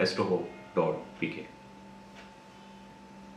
astroho.pk।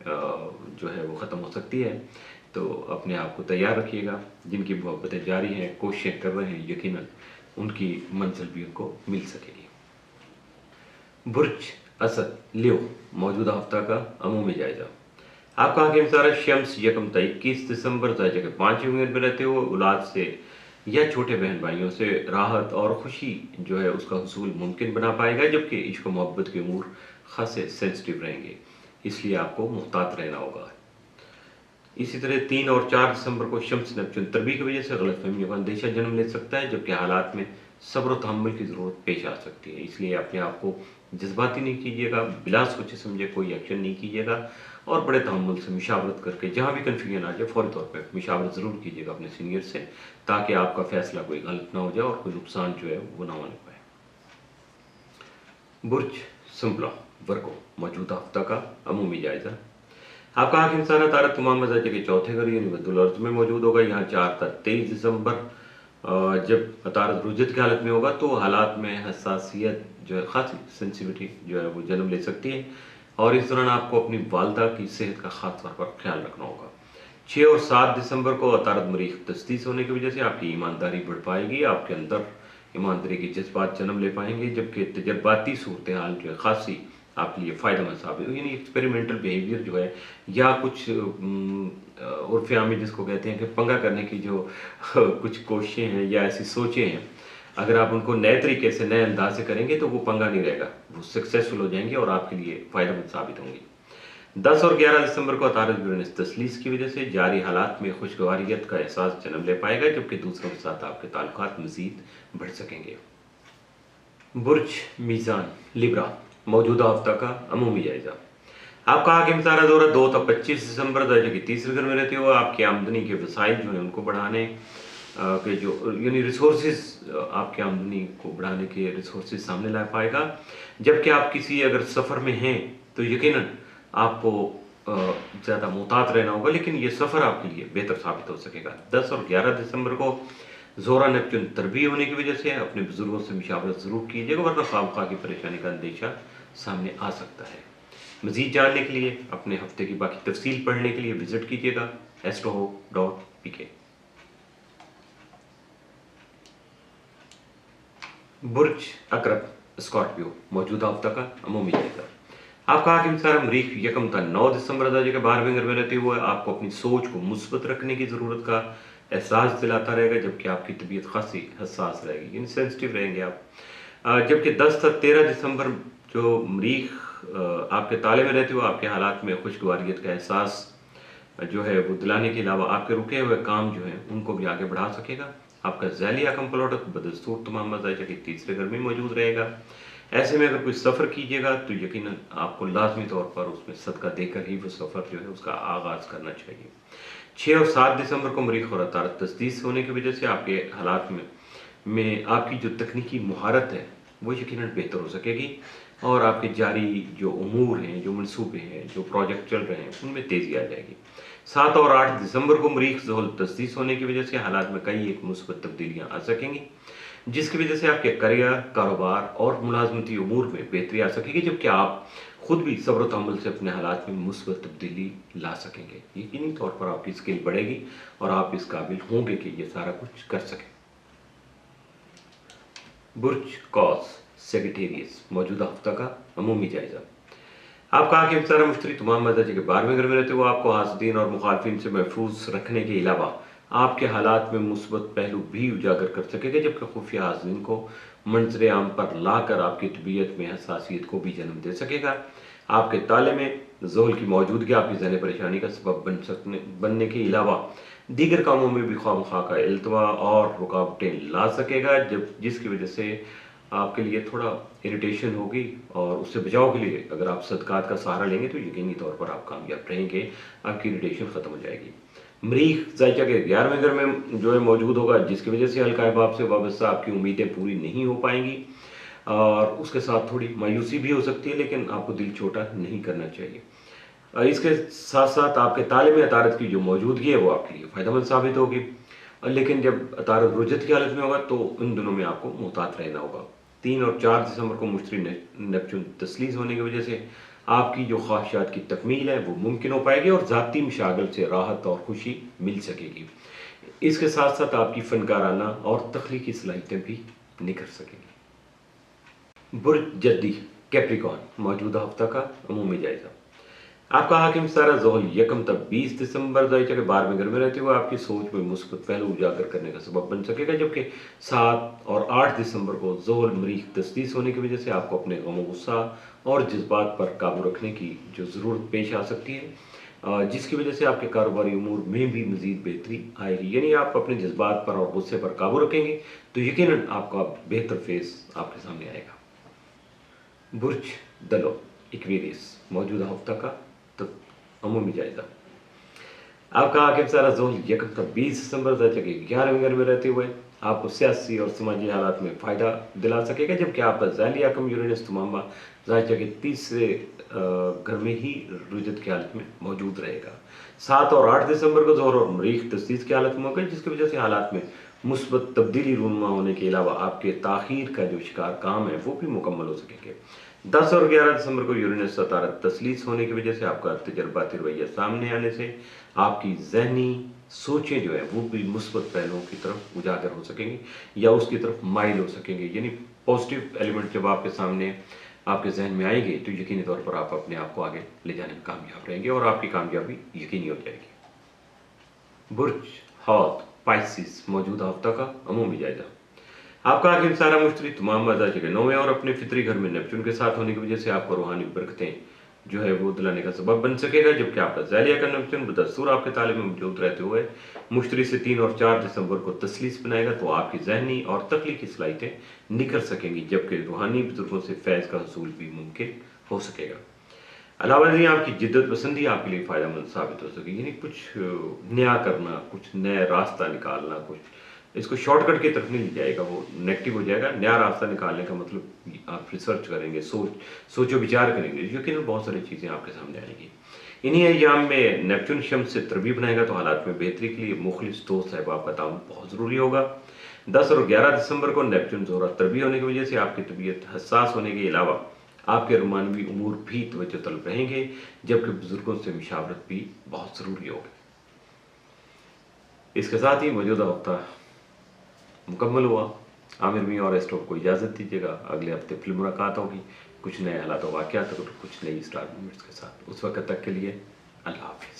جو ہے وہ ختم ہو سکتی ہے، تو اپنے آپ کو تیار رکھیے گا۔ جن کی محبتیں جاری ہیں، کوششیں کر رہے ہیں، یقیناً ان کی منزل بھی ان کو مل سکے گی۔ برج اسد لیو، موجودہ ہفتہ کا عمومی جائزہ۔ آپ کا آنکھ انصار شمس یکم تا 21 دسمبر درجہ کے 5ویں منٹ میں رہتے ہوئے اولاد سے یا چھوٹے بہن بھائیوں سے راحت اور خوشی جو ہے اس کا حصول ممکن بنا پائے گا، جبکہ عشق و محبت کے امور خاصے سینسٹیو رہیں گے، اس لیے آپ کو محتاط رہنا ہوگا۔ اسی طرح 3 اور 4 دسمبر کو شمس نیپچون تربی کی وجہ سے غلط فہمیوں کا اندیشہ جنم لے سکتا ہے، جبکہ حالات میں صبر و تحمل کی ضرورت پیش آ سکتی ہے، اس لیے اپنے آپ کو جذباتی نہیں کیجیے گا، بلا سوچے سمجھے کوئی ایکشن نہیں کیجیے گا، اور بڑے تحمل سے مشاورت کر کے جہاں بھی کنفیوژن آ جائے فوری طور پہ مشاورت ضرور کیجیے گا اپنے سینئر سے، تاکہ آپ کا فیصلہ کوئی غلط نہ ہو جائے اور کوئی نقصان جو ہے وہ نہ ہونے پائے۔ برج سمپلا ورگو، موجودہ ہفتہ کا عمومی جائزہ۔ آپ کا آنکھ انسان عطارد تمام مزاج کے چوتھے گھر یعنی بدھ الارض میں موجود ہوگا۔ یہاں 4 تا 23 دسمبر جب عطارد رجت کی حالت میں ہوگا تو حالات میں حساسیت جو ہے خاصی سینسیوٹی جو ہے وہ جنم لے سکتی ہے، اور اس دوران آپ کو اپنی والدہ کی صحت کا خاص طور پر خیال رکھنا ہوگا۔ 6 اور 7 دسمبر کو عطارد مریخ تسدیس ہونے کی وجہ سے آپ کی ایمانداری بڑھ پائے گی، آپ کے اندر ایمانداری کے جذبات جنم لے پائیں گے، جبکہ تجرباتی صورتحال جو ہے خاصی آپ کے لیے فائدہ مند ثابت ہو، یعنی ایکسپیریمنٹل بیہیویئر جو ہے یا کچھ عرف عامی جس کو کہتے ہیں کہ پنگا کرنے کی جو کچھ کوششیں ہیں یا ایسی سوچیں ہیں، اگر آپ ان کو نئے طریقے سے نئے انداز سے کریں گے تو وہ پنگا نہیں رہے گا، وہ سکسیسفل ہو جائیں گے اور آپ کے لیے فائدہ مند ثابت ہوں گی۔ 10 اور 11 دسمبر کو عطارد یورینس تسلیس کی وجہ سے جاری حالات میں خوشگواریت کا احساس جنم لے پائے گا، جبکہ دوسروں کے ساتھ آپ کے تعلقات مزید بڑھ سکیں گے۔ برج میزان لیبرا، موجودہ ہفتہ کا عمومی جائزہ۔ آپ کا آنکھ انصار دورہ 2 تا 25 دسمبر درجہ کے تیسرے گھر میں رہتے ہوئے آپ کی آمدنی کے وسائل جو ہیں ان کو بڑھانے کے جو یعنی ریسورسز، آپ کی آمدنی کو بڑھانے کے ریسورسز سامنے لا پائے گا، جبکہ آپ کسی اگر سفر میں ہیں تو یقیناً آپ کو زیادہ محتاط رہنا ہوگا، لیکن یہ سفر آپ کے لیے بہتر ثابت ہو سکے گا۔ 10 اور 11 دسمبر کو زورا نیپچون تربی ہونے کی وجہ سے اپنے بزرگوں سے مشاورت ضرور کیجیے گا، ورنہ خواہ کی پریشانی کا اندیشہ سامنے آ سکتا ہے۔ مزید جاننے کے لیے اپنے ہفتے کی باقی تفصیل پڑھنے کے لیے وزٹ کیجیے گا astroho.pk۔ برج اکرب اسکارپیو، موجودہ ہفتہ کا عمومی جائزہ۔ آپ کا آنکھ انصار مریخ یکم تا 9 دسمبر درجے کے 12ویں گھر میں رہتے ہوئے آپ کو اپنی سوچ کو مثبت رکھنے کی ضرورت کا احساس دلاتا رہے گا، جبکہ آپ کی طبیعت خاصی حساس رہے گی، یعنی سینسٹیو رہیں گے آپ۔ جبکہ 10 تا 13 دسمبر جو مریخ آپ کے تالے میں رہتے ہوئے آپ کے حالات میں خوشگواریت کا احساس جو ہے وہ دلانے کے علاوہ آپ کے رکے ہوئے کام جو ہیں ان کو بھی آگے بڑھا سکے گا۔ آپ کا ذیلی حکم پلاٹ بدستور تمام مزاج کے تیسرے گھر میں موجود رہے گا۔ ایسے میں اگر کوئی سفر کیجیے گا تو یقیناً آپ کو لازمی طور پر اس میں صدقہ دے کر ہی وہ سفر جو ہے اس کا آغاز کرنا چاہیے۔ 6 اور 7 دسمبر کو مریخ اور عطارد تسدیس ہونے کی وجہ سے آپ کے حالات میں آپ کی جو تکنیکی مہارت ہے وہ یقیناً بہتر ہو سکے گی، اور آپ کے جاری جو امور ہیں، جو منصوبے ہیں، جو پروجیکٹ چل رہے ہیں ان میں تیزی آ جائے گی۔ 7 اور 8 دسمبر کو مریخ زحل تسدیس ہونے کی وجہ سے حالات میں کئی ایک مثبت تبدیلیاں آ سکیں گی، جس کی وجہ سے آپ کے کریئر، کاروبار اور ملازمتی امور میں بہتری آ سکے گی، جبکہ آپ خود بھی صبر و تحمل سے اپنے حالات میں مثبت تبدیلی لا سکیں گے۔ یقینی طور پر آپ کی اسکل بڑھے گی اور آپ اس قابل ہوں گے کہ یہ سارا کچھ کر سکیں۔ برج قوس سیگیٹیریس، موجودہ ہفتہ کا عمومی جائزہ۔ آپ کا آنکھ انصار مشتری تمام مزاج کے 12ویں گھر میں رہتے ہوئے آپ کو حاسدین اور مخالفین سے محفوظ رکھنے کے علاوہ آپ کے حالات میں مثبت پہلو بھی اجاگر کر سکے گا، جبکہ خفیہ حاسدین کو منظر عام پر لا کر آپ کی طبیعت میں حساسیت کو بھی جنم دے سکے گا۔ آپ کے تالے میں زحل کی موجودگی آپ کی ذہنی پریشانی کا سبب بننے کے علاوہ دیگر کاموں میں بھی خواہ مخواہ کا التوا اور رکاوٹیں لا سکے گا، جس کی وجہ سے آپ کے لیے تھوڑا اریٹیشن ہوگی، اور اس سے بچاؤ کے لیے اگر آپ صدقات کا سہارا لیں گے تو یقینی طور پر آپ کامیاب رہیں گے، آپ کی اریٹیشن ختم ہو جائے گی۔ مریخ ذائقہ کے 11ویں گھر میں جو ہے موجود ہوگا، جس کی وجہ سے حلقہ احباب سے وابستہ آپ کی امیدیں پوری نہیں ہو پائیں گی، اور اس کے ساتھ تھوڑی مایوسی بھی ہو سکتی ہے، لیکن آپ کو دل چھوٹا نہیں کرنا چاہیے۔ اس کے ساتھ ساتھ آپ کے تالے میں عطارد کی جو موجودگی ہے وہ آپ کے لیے فائدہ مند ثابت ہوگی، لیکن جب عطارد رجت کی حالت میں ہوگا تو ان دنوں میں آپ کو محتاط رہنا ہوگا۔ 3 اور 4 دسمبر کو مشتری نیپچون تسلیس ہونے کی وجہ سے آپ کی جو خواہشات کی تکمیل ہے وہ ممکن ہو پائے گی اور ذاتی مشاغل سے راحت اور خوشی مل سکے گی۔ اس کے ساتھ ساتھ آپ کی فنکارانہ اور تخلیقی صلاحیتیں بھی نکھر سکیں گی۔ برج جدی کیپریکون موجودہ ہفتہ کا عمومی جائزہ۔ آپ کا حاکم ستارہ زحل 1 تا 20 دسمبر ذائقہ کے 12ویں گھر میں رہتے ہوئے آپ کی سوچ میں مثبت پہلو اجاگر کرنے کا سبب بن سکے گا، جبکہ 7 اور 8 دسمبر کو زحل مریخ تسدیس ہونے کی وجہ سے آپ کو اپنے غم و غصہ اور جذبات پر قابو رکھنے کی جو ضرورت پیش آ سکتی ہے، جس کی وجہ سے آپ کے کاروباری امور میں بھی مزید بہتری آئے گی۔ یعنی آپ اپنے جذبات پر اور غصے پر قابو رکھیں گے تو یقیناً آپ کا بہتر فیس آپ کے سامنے آئے گا۔ برج دلو ایکویریس موجودہ ہفتہ کا عمومی جائزہ۔ آپ کا حاکم ستارہ زحل 1 تا 20 دسمبر ذائقہ کے 11ویں گھر میں رہتے ہوئے آپ کو سیاسی اور سماجی حالات میں فائدہ دلا سکے گا، جبکہ آپ کا ذیلی حاکم یورینس تمامہ ذائقہ کے 3 گھر میں ہی رجت کی حالت میں موجود رہے گا۔ 7 اور 8 دسمبر کو زحل اور مریخ تسدیس کی حالت میں ہوگا، جس کی وجہ سے حالات میں مثبت تبدیلی رونما ہونے کے علاوہ آپ کے تاخیر کا جو شکار کام ہے وہ بھی مکمل ہو سکیں گے۔ 10 اور 11 دسمبر کو یورینس ستارہ تسلیس ہونے کی وجہ سے آپ کا تجرباتی رویہ سامنے آنے سے آپ کی ذہنی سوچیں جو ہے وہ بھی مثبت پہلوؤں کی طرف اجاگر ہو سکیں گے یا اس کی طرف مائل ہو سکیں گے۔ یعنی پازیٹیو ایلیمنٹ جب آپ کے سامنے آپ کے ذہن میں آئیں گے تو یقینی طور پر آپ اپنے آپ کو آگے لے جانے میں کامیاب رہیں گے اور آپ کی کامیابی یقینی ہو جائے گی۔ برج حوت پائسیس موجودہ ہفتہ کا عمومی جائزہ۔ آپ کا حاکم ستارہ مشتری تمام ذائقہ کے 9ویں اور اپنے فطری گھر میں نیپچون کے ساتھ ہونے کی وجہ سے آپ کو روحانی برکتیں جو ہے وہ دلانے کا سبب بن سکے گا، جبکہ آپ کا ذیلی حاکم نیپچون بدستور آپ کے تعلیم میں موجود رہتے ہوئے مشتری سے 3 اور 4 دسمبر کو تسلیس بنائے گا، تو آپ کی ذہنی اور تخلیقی صلاحیتیں نکھر سکیں گی، جبکہ روحانی بزرگوں سے فیض کا حصول بھی ممکن ہو سکے گا۔ علاوہ ازیں آپ کی جدت پسندی آپ کے لیے فائدہ مند ثابت ہو سکے گی، یعنی کچھ نیا کرنا، کچھ نیا راستہ نکالنا، کچھ اس کو شارٹ کٹ کی طرف نہیں جائے گا، وہ نیگیٹو ہو جائے گا۔ نیا راستہ نکالنے کا مطلب آپ ریسرچ کریں گے، سوچ و بچار کریں گے، یقیناً بہت ساری چیزیں آپ کے سامنے آئیں گی۔ انہی ایام میں نیپچون شمس سے تربی بنائے گا، تو حالات میں بہتری کے لیے مخلص دوست احباب کا تعاون بہت ضروری ہوگا۔ 10 اور 11 دسمبر کو نیپچون زہرہ تربی ہونے کی وجہ سے آپ کی طبیعت حساس ہونے کے علاوہ آپ کے رومانوی امور بھی توجہ طلب رہیں گے، جبکہ بزرگوں سے مشاورت بھی بہت ضروری ہوگی۔ اس کے ساتھ ہی موجودہ ہفتہ مکمل ہوا۔ عامر میاں اور ایسٹروپ کو اجازت دیجیے گا، اگلے ہفتے پھر ملاقات ہوگی کچھ نئے حالات و واقعات اور کچھ نئی اسٹار مومنٹس کے ساتھ۔ اس وقت تک کے لیے اللہ حافظ۔